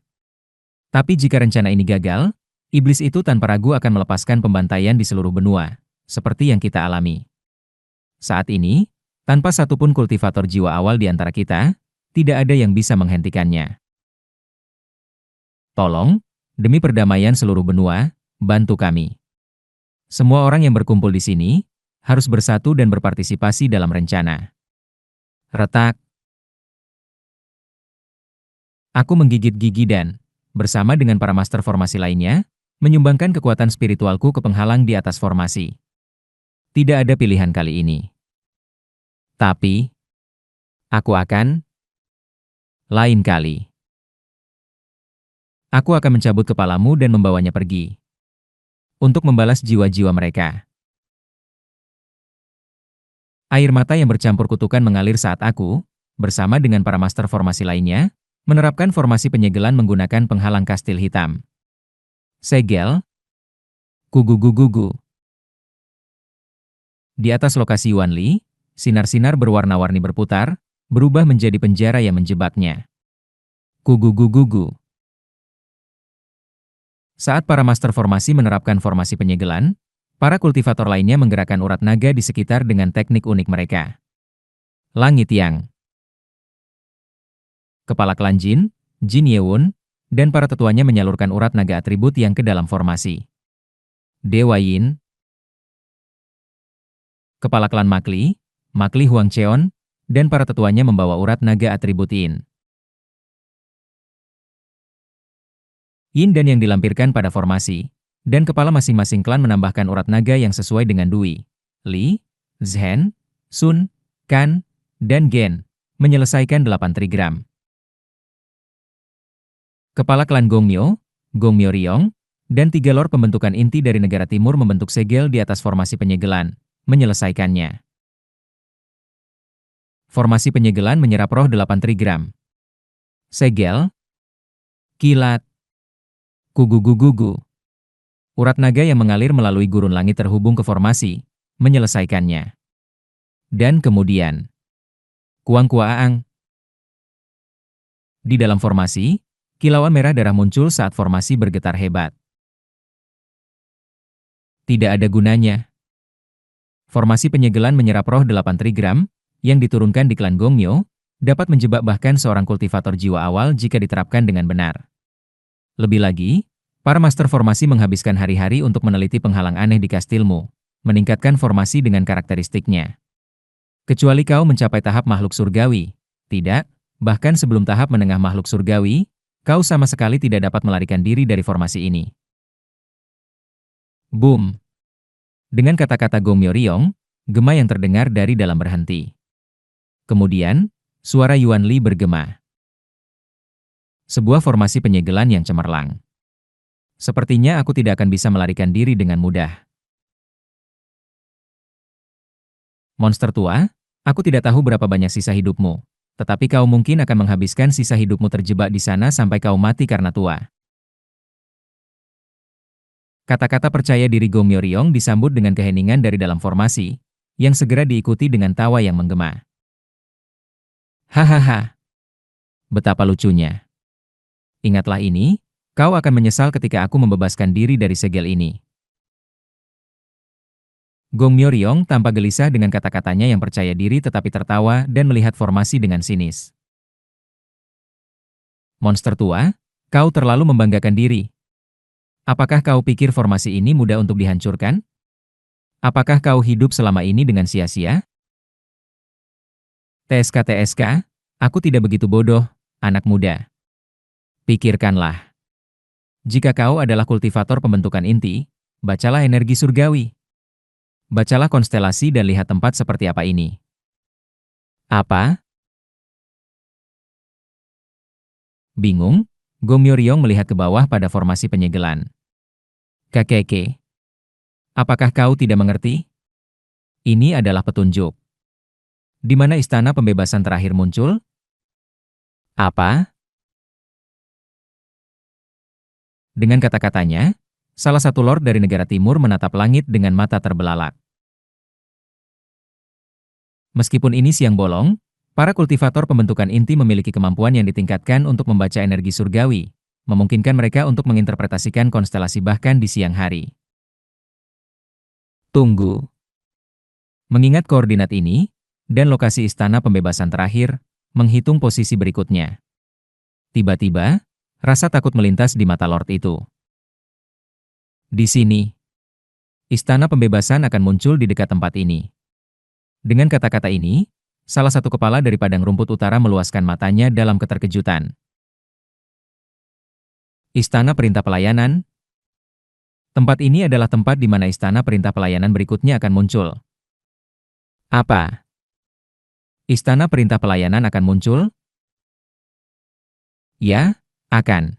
Tapi jika rencana ini gagal, iblis itu tanpa ragu akan melepaskan pembantaian di seluruh benua, seperti yang kita alami. Saat ini, tanpa satupun kultivator jiwa awal di antara kita, tidak ada yang bisa menghentikannya. Tolong, demi perdamaian seluruh benua, bantu kami. Semua orang yang berkumpul di sini harus bersatu dan berpartisipasi dalam rencana. Retak. Aku menggigit gigi dan, bersama dengan para master formasi lainnya, menyumbangkan kekuatan spiritualku ke penghalang di atas formasi. Tidak ada pilihan kali ini. Tapi, aku akan lain kali. Aku akan mencabut kepalamu dan membawanya pergi. Untuk membalas jiwa-jiwa mereka. Air mata yang bercampur kutukan mengalir saat aku, bersama dengan para master formasi lainnya, menerapkan formasi penyegelan menggunakan penghalang kastil hitam. Segel. Gugu-gugu-gugu. Di atas lokasi Yuan Li, sinar-sinar berwarna-warni berputar, berubah menjadi penjara yang menjebaknya. Gugu-gugu-gugu. Saat para master formasi menerapkan formasi penyegelan, para kultivator lainnya menggerakkan urat naga di sekitar dengan teknik unik mereka. Langit Yang. Kepala klan Jin, Jin Yewon, dan para tetuanya menyalurkan urat naga atribut yang ke dalam formasi. Dewa Yin. Kepala klan Makli, Makli Huangcheon, dan para tetuanya membawa urat naga atribut Yin. Yin dan yang dilampirkan pada formasi, dan kepala masing-masing klan menambahkan urat naga yang sesuai dengan Dui, Li, Zhen, Sun, Kan, dan Gen, menyelesaikan 8 trigram. Kepala klan Gongmyo, Gongmyo Ryong, dan 3 lord pembentukan inti dari negara timur membentuk segel di atas formasi penyegelan, menyelesaikannya. Formasi penyegelan menyerap roh 8 trigram. Segel. Kilat. Gugu-gugu-gugu. Urat naga yang mengalir melalui gurun langit terhubung ke formasi, menyelesaikannya. Dan kemudian, Kuang-kuaang. Di dalam formasi, kilauan merah darah muncul saat formasi bergetar hebat. Tidak ada gunanya. Formasi penyegelan menyerap roh 8 trigram, yang diturunkan di klan Gongmyo, dapat menjebak bahkan seorang kultivator jiwa awal jika diterapkan dengan benar. Lebih lagi, para master formasi menghabiskan hari-hari untuk meneliti penghalang aneh di kastilmu, meningkatkan formasi dengan karakteristiknya. Kecuali kau mencapai tahap makhluk surgawi, tidak, bahkan sebelum tahap menengah makhluk surgawi, kau sama sekali tidak dapat melarikan diri dari formasi ini. Boom! Dengan kata-kata Gongmyo Ryong, gema yang terdengar dari dalam berhenti. Kemudian, suara Yuan Li bergema. Sebuah formasi penyegelan yang cemerlang. Sepertinya aku tidak akan bisa melarikan diri dengan mudah. Monster tua, aku tidak tahu berapa banyak sisa hidupmu, tetapi kau mungkin akan menghabiskan sisa hidupmu terjebak di sana sampai kau mati karena tua. Kata-kata percaya diri Gongmyo Ryong disambut dengan keheningan dari dalam formasi, yang segera diikuti dengan tawa yang menggema. Hahaha. Betapa lucunya. Ingatlah ini, kau akan menyesal ketika aku membebaskan diri dari segel ini. Gongmyo Ryong tampak gelisah dengan kata-katanya yang percaya diri tetapi tertawa dan melihat formasi dengan sinis. Monster tua, kau terlalu membanggakan diri. Apakah kau pikir formasi ini mudah untuk dihancurkan? Apakah kau hidup selama ini dengan sia-sia? TSK, aku tidak begitu bodoh, anak muda. Pikirkanlah. Jika kau adalah kultivator pembentukan inti, bacalah energi surgawi. Bacalah konstelasi dan lihat tempat seperti apa ini. Apa? Bingung, Gongmyo Ryong melihat ke bawah pada formasi penyegelan. Kakeke. Apakah kau tidak mengerti? Ini adalah petunjuk. Di mana istana pembebasan terakhir muncul? Apa? Dengan kata-katanya, salah satu lord dari negara timur menatap langit dengan mata terbelalak. Meskipun ini siang bolong, Para kultivator pembentukan inti memiliki kemampuan yang ditingkatkan untuk membaca energi surgawi, memungkinkan mereka untuk menginterpretasikan konstelasi bahkan di siang hari. Tunggu. Mengingat koordinat ini, dan lokasi istana pembebasan terakhir, menghitung posisi berikutnya. Tiba-tiba, rasa takut melintas di mata Lord itu. Di sini, istana pembebasan akan muncul di dekat tempat ini. Dengan kata-kata ini, salah satu kepala dari padang rumput utara meluaskan matanya dalam keterkejutan. Istana Perintah Pelayanan. Tempat ini adalah tempat di mana istana perintah pelayanan berikutnya akan muncul. Apa? Istana Perintah Pelayanan akan muncul? Ya, akan.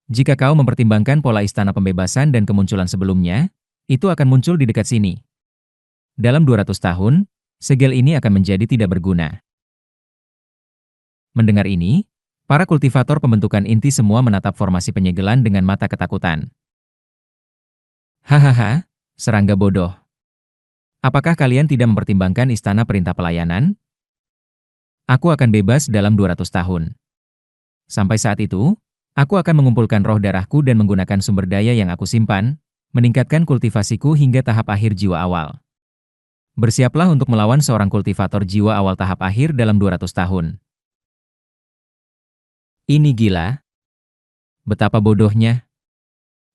Jika kau mempertimbangkan pola istana pembebasan dan kemunculan sebelumnya, itu akan muncul di dekat sini. Dalam 200 tahun, segel ini akan menjadi tidak berguna. Mendengar ini, para kultivator pembentukan inti semua menatap formasi penyegelan dengan mata ketakutan. Hahaha, serangga bodoh. Apakah kalian tidak mempertimbangkan istana perintah pelayanan? Aku akan bebas dalam 200 tahun. Sampai saat itu, aku akan mengumpulkan roh darahku dan menggunakan sumber daya yang aku simpan, meningkatkan kultivasiku hingga tahap akhir jiwa awal. Bersiaplah untuk melawan seorang kultivator jiwa awal tahap akhir dalam 200 tahun. Ini gila. Betapa bodohnya.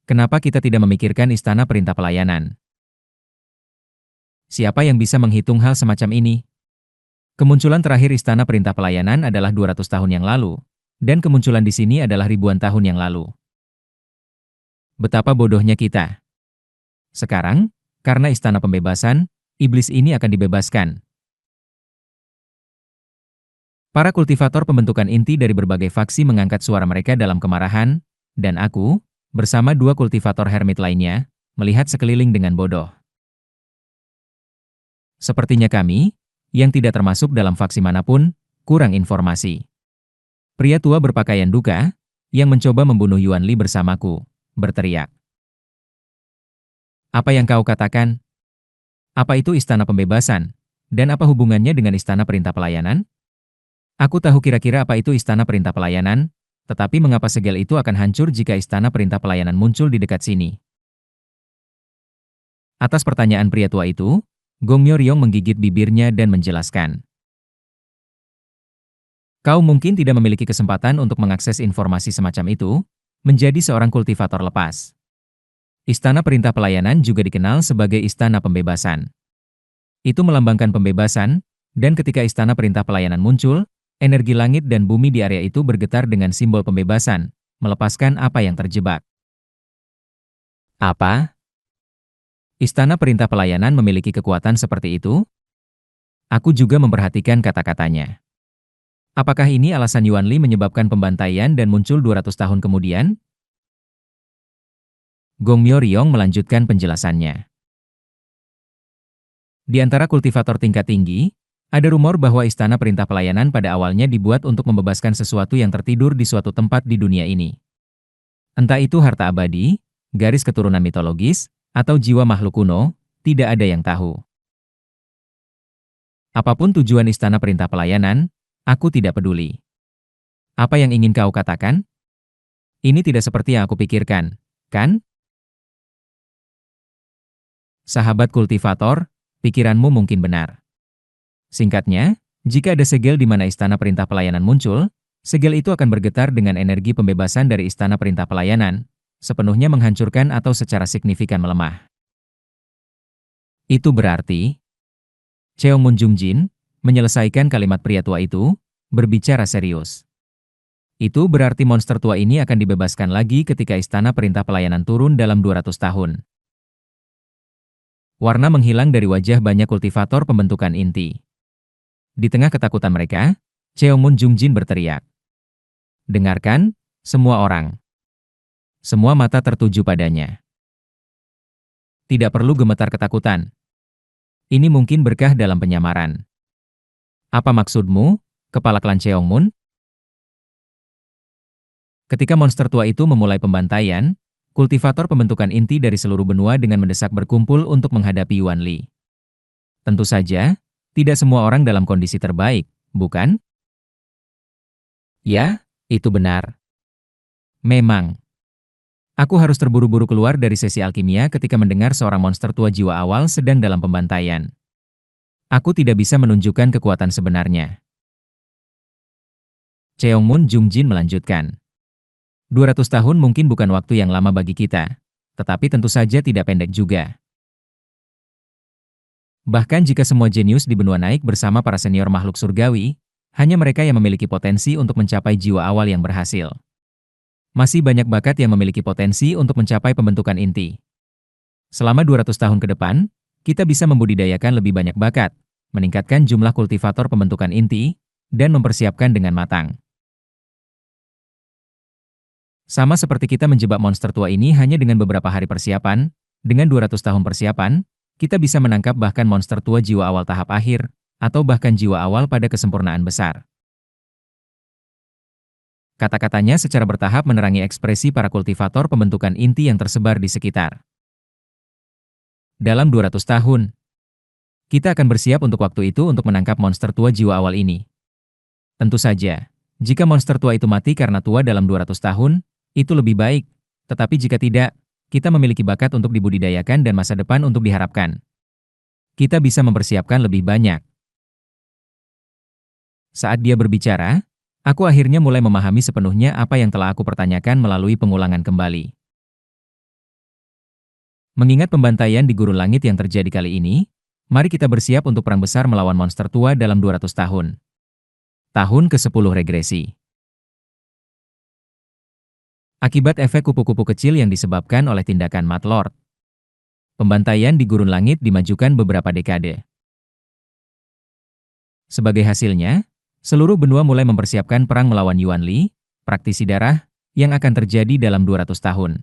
Kenapa kita tidak memikirkan istana perintah pelayanan? Siapa yang bisa menghitung hal semacam ini? Kemunculan terakhir istana perintah pelayanan adalah 200 tahun yang lalu, dan kemunculan di sini adalah ribuan tahun yang lalu. Betapa bodohnya kita. Sekarang, karena istana pembebasan, iblis ini akan dibebaskan. Para kultivator pembentukan inti dari berbagai faksi mengangkat suara mereka dalam kemarahan, dan aku, bersama dua kultivator hermit lainnya, melihat sekeliling dengan bodoh. Sepertinya kami, yang tidak termasuk dalam faksi manapun, kurang informasi. Pria tua berpakaian duka, yang mencoba membunuh Yuan Li bersamaku, berteriak. Apa yang kau katakan? Apa itu istana pembebasan? Dan apa hubungannya dengan istana perintah pelayanan? Aku tahu kira-kira apa itu istana perintah pelayanan, tetapi mengapa segel itu akan hancur jika istana perintah pelayanan muncul di dekat sini? Atas pertanyaan pria tua itu, Gongmyo Ryong menggigit bibirnya dan menjelaskan. Kau mungkin tidak memiliki kesempatan untuk mengakses informasi semacam itu, menjadi seorang kultivator lepas. Istana perintah pelayanan juga dikenal sebagai istana pembebasan. Itu melambangkan pembebasan, dan ketika istana perintah pelayanan muncul, energi langit dan bumi di area itu bergetar dengan simbol pembebasan, melepaskan apa yang terjebak. Apa? Istana perintah pelayanan memiliki kekuatan seperti itu? Aku juga memperhatikan kata-katanya. Apakah ini alasan Yuan Li menyebabkan pembantaian dan muncul 200 tahun kemudian? Gongmyo Ryong melanjutkan penjelasannya. Di antara kultivator tingkat tinggi, ada rumor bahwa istana perintah pelayanan pada awalnya dibuat untuk membebaskan sesuatu yang tertidur di suatu tempat di dunia ini. Entah itu harta abadi, garis keturunan mitologis, atau jiwa makhluk kuno, tidak ada yang tahu. Apapun tujuan istana perintah pelayanan, aku tidak peduli. Apa yang ingin kau katakan? Ini tidak seperti yang aku pikirkan, kan? Sahabat kultivator, pikiranmu mungkin benar. Singkatnya, jika ada segel di mana istana perintah pelayanan muncul, segel itu akan bergetar dengan energi pembebasan dari istana perintah pelayanan, sepenuhnya menghancurkan atau secara signifikan melemah. Itu berarti, Cheongmun Jungjin, menyelesaikan kalimat pria tua itu, berbicara serius. Itu berarti monster tua ini akan dibebaskan lagi ketika istana perintah pelayanan turun dalam 200 tahun. Warna menghilang dari wajah banyak kultivator pembentukan inti. Di tengah ketakutan mereka, Cheongmun Jungjin berteriak. Dengarkan, semua orang. Semua mata tertuju padanya. Tidak perlu gemetar ketakutan. Ini mungkin berkah dalam penyamaran. Apa maksudmu, kepala klan Cheongmun? Ketika monster tua itu memulai pembantaian, kultivator pembentukan inti dari seluruh benua dengan mendesak berkumpul untuk menghadapi Yuan Li. Tentu saja, tidak semua orang dalam kondisi terbaik, bukan? Ya, itu benar. Memang. Aku harus terburu-buru keluar dari sesi alkimia ketika mendengar seorang monster tua jiwa awal sedang dalam pembantaian. Aku tidak bisa menunjukkan kekuatan sebenarnya. Cheongmun Jungjin melanjutkan. 200 tahun mungkin bukan waktu yang lama bagi kita, tetapi tentu saja tidak pendek juga. Bahkan jika semua jenius di benua naik bersama para senior makhluk surgawi, hanya mereka yang memiliki potensi untuk mencapai jiwa awal yang berhasil. Masih banyak bakat yang memiliki potensi untuk mencapai pembentukan inti. Selama 200 tahun ke depan, kita bisa membudidayakan lebih banyak bakat, meningkatkan jumlah kultivator pembentukan inti, dan mempersiapkan dengan matang. Sama seperti kita menjebak monster tua ini hanya dengan beberapa hari persiapan, dengan 200 tahun persiapan, kita bisa menangkap bahkan monster tua jiwa awal tahap akhir, atau bahkan jiwa awal pada kesempurnaan besar. Kata-katanya secara bertahap menerangi ekspresi para kultivator pembentukan inti yang tersebar di sekitar. Dalam 200 tahun, kita akan bersiap untuk waktu itu untuk menangkap monster tua jiwa awal ini. Tentu saja, jika monster tua itu mati karena tua dalam 200 tahun, itu lebih baik. Tetapi jika tidak, kita memiliki bakat untuk dibudidayakan dan masa depan untuk diharapkan. Kita bisa mempersiapkan lebih banyak. Saat dia berbicara, aku akhirnya mulai memahami sepenuhnya apa yang telah aku pertanyakan melalui pengulangan kembali. Mengingat pembantaian di Gurun Langit yang terjadi kali ini, mari kita bersiap untuk perang besar melawan monster tua dalam 200 tahun. Tahun ke-10 regresi. Akibat efek kupu-kupu kecil yang disebabkan oleh tindakan Mad Lord, pembantaian di Gurun Langit dimajukan beberapa dekade. Sebagai hasilnya, seluruh benua mulai mempersiapkan perang melawan Yuan Li, praktisi darah, yang akan terjadi dalam 200 tahun.